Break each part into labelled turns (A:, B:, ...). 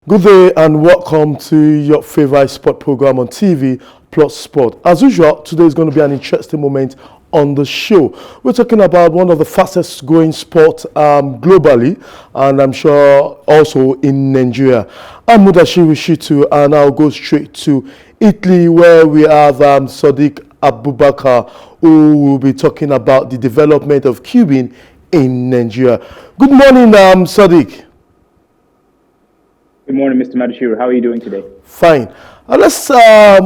A: Good day and welcome to your favorite sport program on TV, Plus Sport. As usual, today is going to be an interesting moment on the show. We're talking about one of the fastest growing sports globally, and I'm sure also in Nigeria. I'm Mudashiru Shitu, and I'll go straight to Italy, where we have Sadiq Abubakar, who will be talking about the development of cubing in Nigeria. Good morning, Sadiq.
B: Good morning, Mr. Madashiru. How are you doing today?
A: Fine. Let's a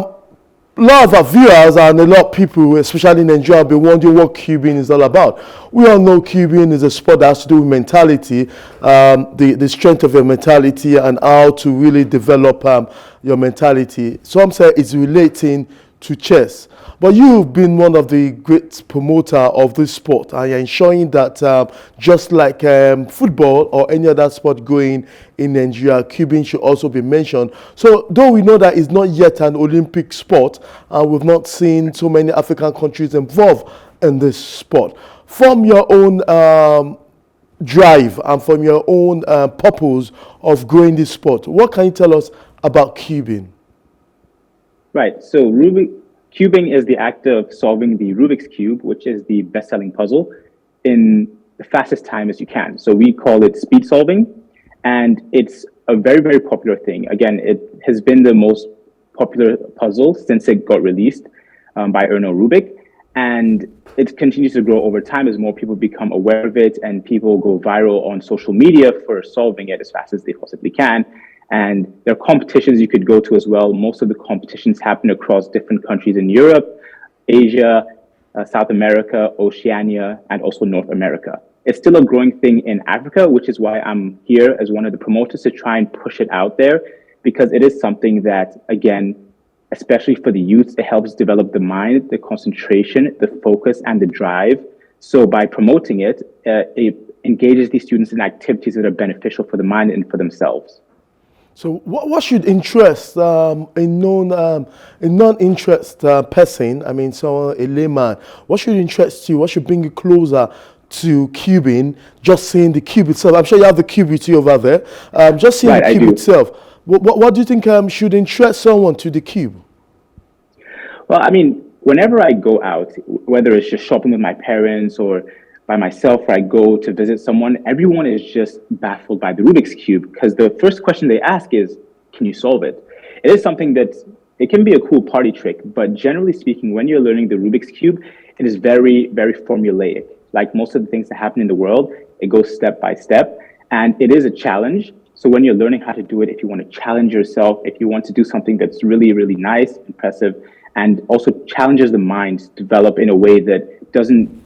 A: lot of our viewers and a lot of people, especially in Nigeria, be wondering what cubing is all about. We all know cubing is a sport that has to do with mentality, the strength of your mentality and how to really develop your mentality. Some say it's relating to chess. But you've been one of the great promoter of this sport, and you're ensuring that just like football or any other sport going in Nigeria, cubing should also be mentioned. So though we know that it's not yet an Olympic sport, and we've not seen so many African countries involved in this sport, from your own drive and from your own purpose of growing this sport, what can you tell us about cubing?
B: Right. So cubing is the act of solving the Rubik's Cube, which is the best-selling puzzle, in the fastest time as you can. So we call it speed solving, and it's a very, very popular thing. Again, it has been the most popular puzzle since it got released by Erno Rubik, and it continues to grow over time as more people become aware of it and people go viral on social media for solving it as fast as they possibly can. And there are competitions you could go to as well. Most of the competitions happen across different countries in Europe, Asia, South America, Oceania, and also North America. It's still a growing thing in Africa, which is why I'm here as one of the promoters to try and push it out there, because it is something that, again, especially for the youth, it helps develop the mind, the concentration, the focus, and the drive. So by promoting it, it engages these students in activities that are beneficial for the mind and for themselves.
A: So what should interest a non-interest person, I mean, so a layman, what should interest you? What should bring you closer to cubing? Just seeing the cube itself. I'm sure you have the cube with you over there. Just seeing the cube itself. What do you think should interest someone to the cube?
B: Well, I mean, whenever I go out, whether it's just shopping with my parents or by myself, or I go to visit someone, everyone is just baffled by the Rubik's Cube, because the first question they ask is, can you solve it? It is something that, it can be a cool party trick, but generally speaking, when you're learning the Rubik's Cube, it is very, very formulaic. Like most of the things that happen in the world, it goes step by step, and it is a challenge. So when you're learning how to do it, if you want to challenge yourself, if you want to do something that's really, really nice, impressive, and also challenges the mind to develop in a way that doesn't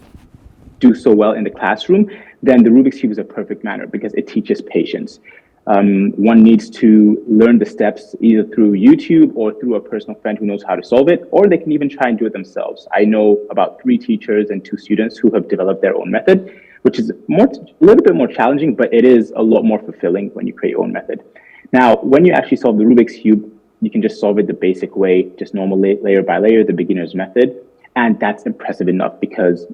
B: do so well in the classroom, then the Rubik's Cube is a perfect manner because it teaches patience. One needs to learn the steps either through YouTube or through a personal friend who knows how to solve it, or they can even try and do it themselves. I know about 3 teachers and 2 students who have developed their own method, which is a little bit more challenging, but it is a lot more fulfilling when you create your own method. Now, when you actually solve the Rubik's Cube, you can just solve it the basic way, just normal layer by layer, the beginner's method. And that's impressive enough because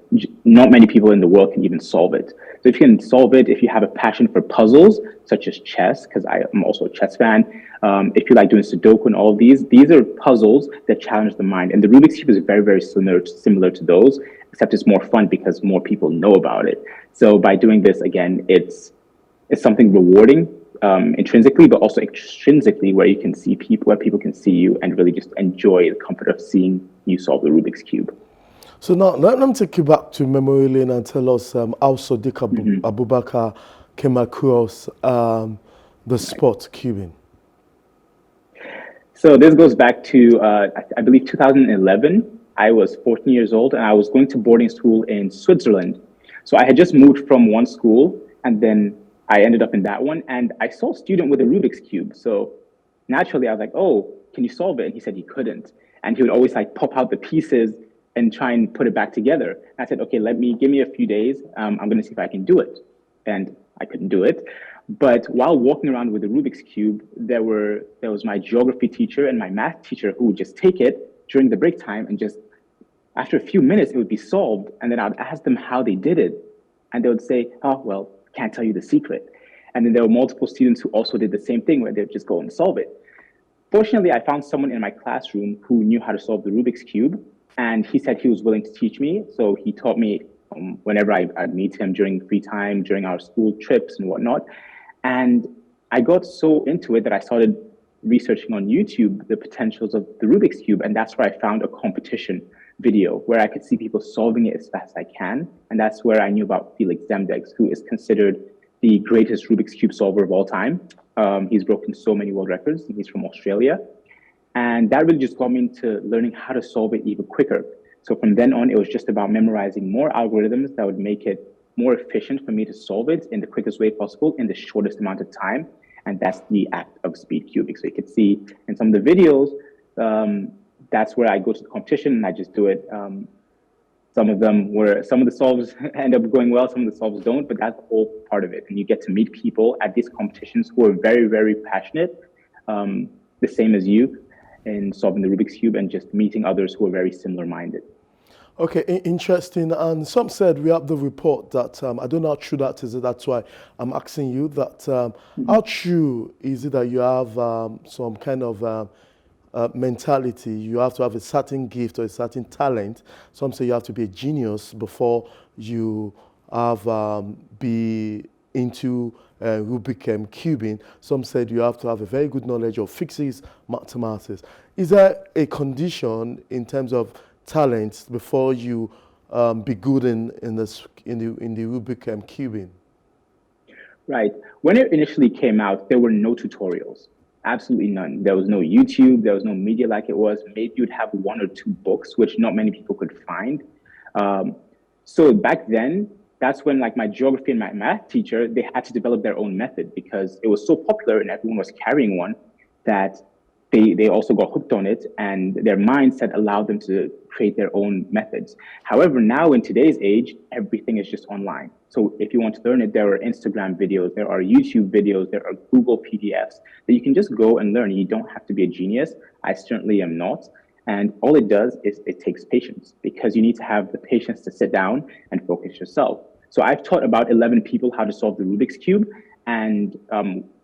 B: not many people in the world can even solve it. So if you can solve it, if you have a passion for puzzles, such as chess, because I am also a chess fan, if you like doing Sudoku and all of these are puzzles that challenge the mind. And the Rubik's Cube is very, very similar to those, except it's more fun because more people know about it. So by doing this, again, it's something rewarding intrinsically, but also extrinsically, where you can see people, where people can see you and really just enjoy the comfort of seeing you solve the Rubik's Cube.
A: So now let me take you back to memory lane and tell us how Sadiq Abubakar came across the sport cubing.
B: So this goes back to, I believe, 2011. I was 14 years old and I was going to boarding school in Switzerland. So I had just moved from one school and then I ended up in that one, and I saw a student with a Rubik's Cube. So naturally I was like, oh, can you solve it? And he said he couldn't. And he would always like pop out the pieces and try and put it back together. And I said, okay, give me a few days. I'm gonna see if I can do it. And I couldn't do it. But while walking around with the Rubik's Cube, there was my geography teacher and my math teacher who would just take it during the break time and just, after a few minutes, it would be solved. And then I'd ask them how they did it. And they would say, oh, well, can't tell you the secret. And then there were multiple students who also did the same thing where they'd just go and solve it. Fortunately, I found someone in my classroom who knew how to solve the Rubik's Cube, and he said he was willing to teach me. So he taught me whenever I'd meet him during free time, during our school trips and whatnot. And I got so into it that I started researching on YouTube the potentials of the Rubik's Cube. And that's where I found a competition video where I could see people solving it as fast as I can. And that's where I knew about Felix Zemdegs, who is considered the greatest Rubik's Cube solver of all time. He's broken so many world records, and he's from Australia. And that really just got me into learning how to solve it even quicker. So from then on, it was just about memorizing more algorithms that would make it more efficient for me to solve it in the quickest way possible in the shortest amount of time. And that's the act of speed cubing. So you can see in some of the videos, that's where I go to the competition and I just do it. Some of the solves end up going well, some of the solves don't, but that's all part of it. And you get to meet people at these competitions who are very, very passionate, the same as you in solving the Rubik's Cube, and just meeting others who are very similar minded.
A: Okay, interesting. And some said we have the report that I don't know how true that is. That's why I'm asking you that. How true is it that you have some kind of mentality? You have to have a certain gift or a certain talent. Some say you have to be a genius before you have be into Rubik cubing. Some said you have to have a very good knowledge of physics, mathematics. Is there a condition in terms of talent before you be good in the Rubik cubing?
B: Right. When it initially came out, there were no tutorials. Absolutely none. There was no YouTube. There was no media like it was. Maybe you'd have one or two books, which not many people could find. So back then, that's when like my geography and my math teacher, they had to develop their own method because it was so popular and everyone was carrying one that they also got hooked on it, and their mindset allowed them to create their own methods. However, now in today's age, everything is just online. So if you want to learn it, there are Instagram videos, there are YouTube videos, there are Google PDFs that you can just go and learn. You don't have to be a genius. I certainly am not. And all it does is it takes patience, because you need to have the patience to sit down and focus yourself. So I've taught about 11 people how to solve the Rubik's Cube, and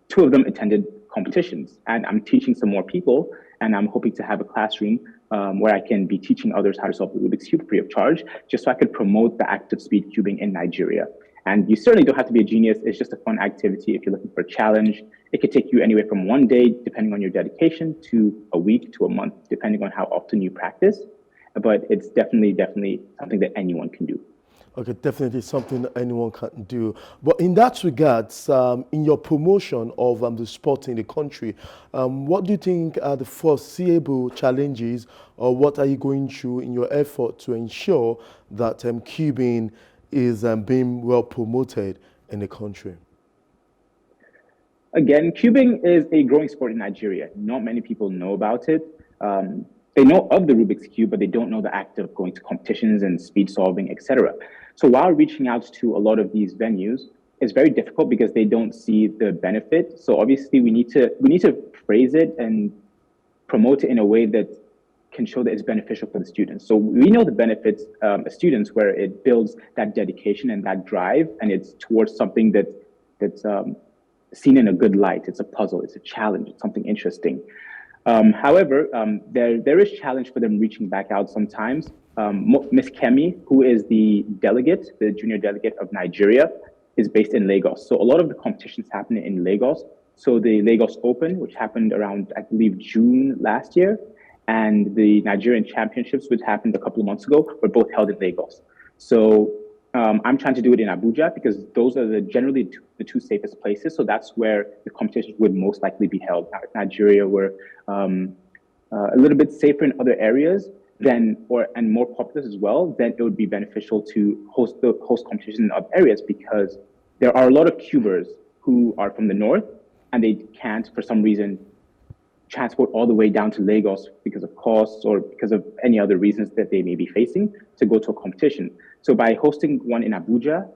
B: 2 of them attended competitions. And I'm teaching some more people, and I'm hoping to have a classroom where I can be teaching others how to solve the Rubik's Cube free of charge, just so I could promote the act of speed cubing in Nigeria. And you certainly don't have to be a genius. It's just a fun activity if you're looking for a challenge. It could take you anywhere from 1 day, depending on your dedication, to a week to a month, depending on how often you practice. But it's definitely something that anyone can do.
A: Okay, definitely something anyone can do. But in that regard, in your promotion of the sport in the country, what do you think are the foreseeable challenges, or what are you going through in your effort to ensure that cubing is being well promoted in the country?
B: Again, cubing is a growing sport in Nigeria. Not many people know about it. They know of the Rubik's Cube, but they don't know the act of going to competitions and speed solving, etc. So while reaching out to a lot of these venues, it's very difficult because they don't see the benefit. So obviously we need to phrase it and promote it in a way that can show that it's beneficial for the students. So we know the benefits as students, where it builds that dedication and that drive, and it's towards something that's seen in a good light. It's a puzzle, it's a challenge, it's something interesting. However, there is challenge for them reaching back out sometimes. Miss Kemi, who is the junior delegate of Nigeria, is based in Lagos. So a lot of the competitions happen in Lagos. So the Lagos Open, which happened around, I believe, June last year, and the Nigerian Championships, which happened a couple of months ago, were both held in Lagos. So I'm trying to do it in Abuja because those are generally the 2 safest places. So that's where the competitions would most likely be held. Now, if Nigeria were a little bit safer in other areas, and more populous as well, then it would be beneficial to host competitions in other areas, because there are a lot of cubers who are from the north and they can't, for some reason, transport all the way down to Lagos because of costs or because of any other reasons that they may be facing to go to a competition. So by hosting one in Abuja,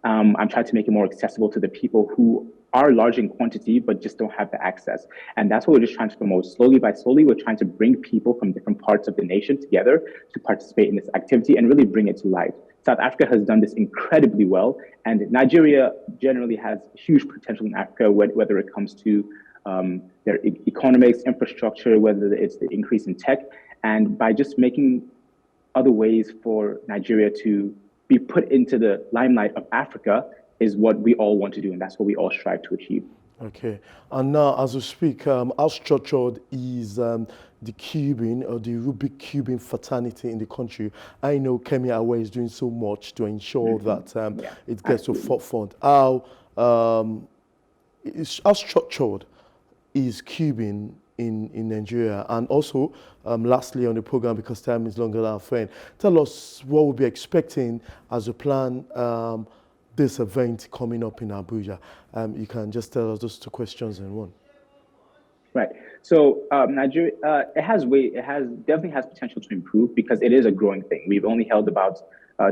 B: I'm trying to make it more accessible to the people who are large in quantity but just don't have the access. And that's what we're just trying to promote. Slowly by slowly, we're trying to bring people from different parts of the nation together to participate in this activity and really bring it to life. South Africa has done this incredibly well, and Nigeria generally has huge potential in Africa, whether it comes to their economics, infrastructure, whether it's the increase in tech. And by just making other ways for Nigeria to be put into the limelight of Africa is what we all want to do, and that's what we all strive to achieve.
A: Okay, and now as we speak, how structured is the cubing or the Rubik cubing fraternity in the country? I know Kemi Awe is doing so much to ensure that it gets to forefront. How structured is cubing in Nigeria? And also, lastly on the program, because time is longer than our friend, tell us what we'll be expecting as we plan this event coming up in Abuja. You can just tell us those two questions in one.
B: Right. So Nigeria, it definitely has potential to improve because it is a growing thing. We've only held about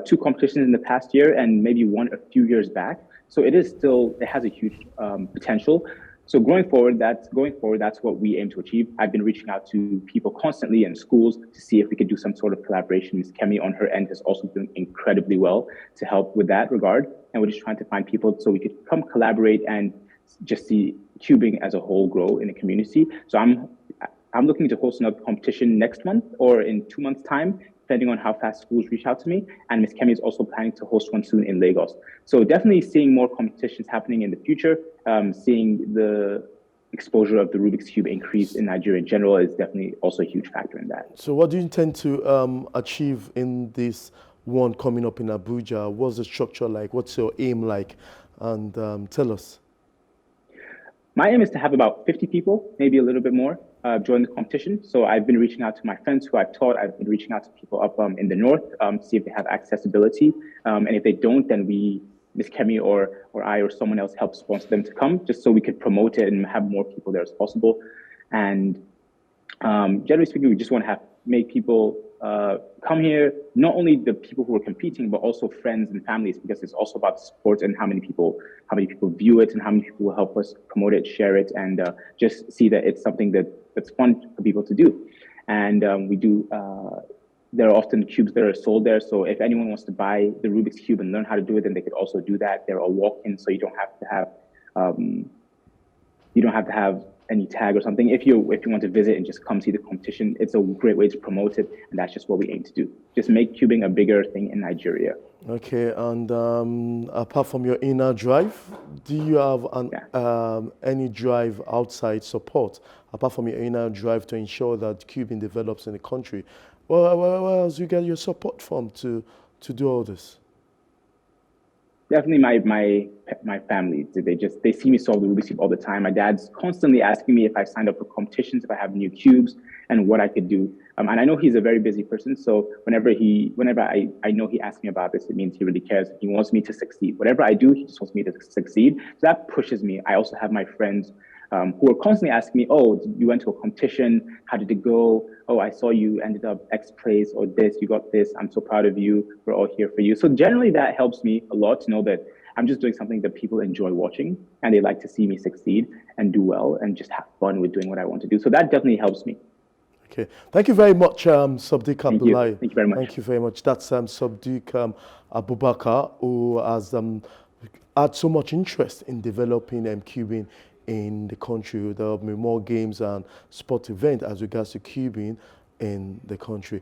B: 2 competitions in the past year and maybe one a few years back. So it has a huge potential. So going forward, that's what we aim to achieve. I've been reaching out to people constantly in schools to see if we could do some sort of collaboration. Ms. Kemi on her end has also done incredibly well to help with that regard. And we're just trying to find people so we could come collaborate and just see cubing as a whole grow in the community. So I'm looking to host another competition next month or in 2 months' time, depending on how fast schools reach out to me. And Ms. Kemi is also planning to host one soon in Lagos. So definitely seeing more competitions happening in the future, seeing the exposure of the Rubik's Cube increase in Nigeria in general is definitely also a huge factor in that.
A: So what do you intend to achieve in this one coming up in Abuja? What's the structure like? What's your aim like? And tell us.
B: My aim is to have about 50 people, maybe a little bit more, join the competition. So I've been reaching out to my friends who I've taught. I've been reaching out to people up in the north, see if they have accessibility. And if they don't, then Ms. Kemi or I or someone else helps sponsor them to come, just so we could promote it and have more people there as possible. And generally speaking, we just want to make people come here, not only the people who are competing, but also friends and families, because it's also about sports and how many people view it and how many people will help us promote it, share it, and just see that it's something that's fun for people to do. And there are often cubes that are sold there. So if anyone wants to buy the Rubik's Cube and learn how to do it, then they could also do that. They're all walk-in, so you don't have to have any tag or something. If you want to visit and just come see the competition, it's a great way to promote it, and that's just what we aim to do. Just make cubing a bigger thing in Nigeria.
A: Okay, and apart from your inner drive, do you have any drive outside support? Apart from your inner drive to ensure that cubing develops in the country, where else you get your support from to do all this?
B: Definitely my family. They see me solve the Rubik's Cube all the time. My dad's constantly asking me if I signed up for competitions, if I have new cubes, and what I could do. And I know he's a very busy person, so whenever I know he asks me about this, it means he really cares. He wants me to succeed. Whatever I do, he just wants me to succeed. So that pushes me. I also have my friends who are constantly asking me, "Oh, you went to a competition. How did it go? Oh, I saw you ended up X place or this. You got this. I'm so proud of you. We're all here for you." So generally, that helps me a lot to know that I'm just doing something that people enjoy watching and they like to see me succeed and do well and just have fun with doing what I want to do. So that definitely helps me.
A: Okay. Thank you very much, Sadiq Abubakar.
B: Thank you very much.
A: Thank you very much. That's Sadiq Abubakar, who has had so much interest in developing cubing in the country. There will be more games and sport events as regards to cubing in the country.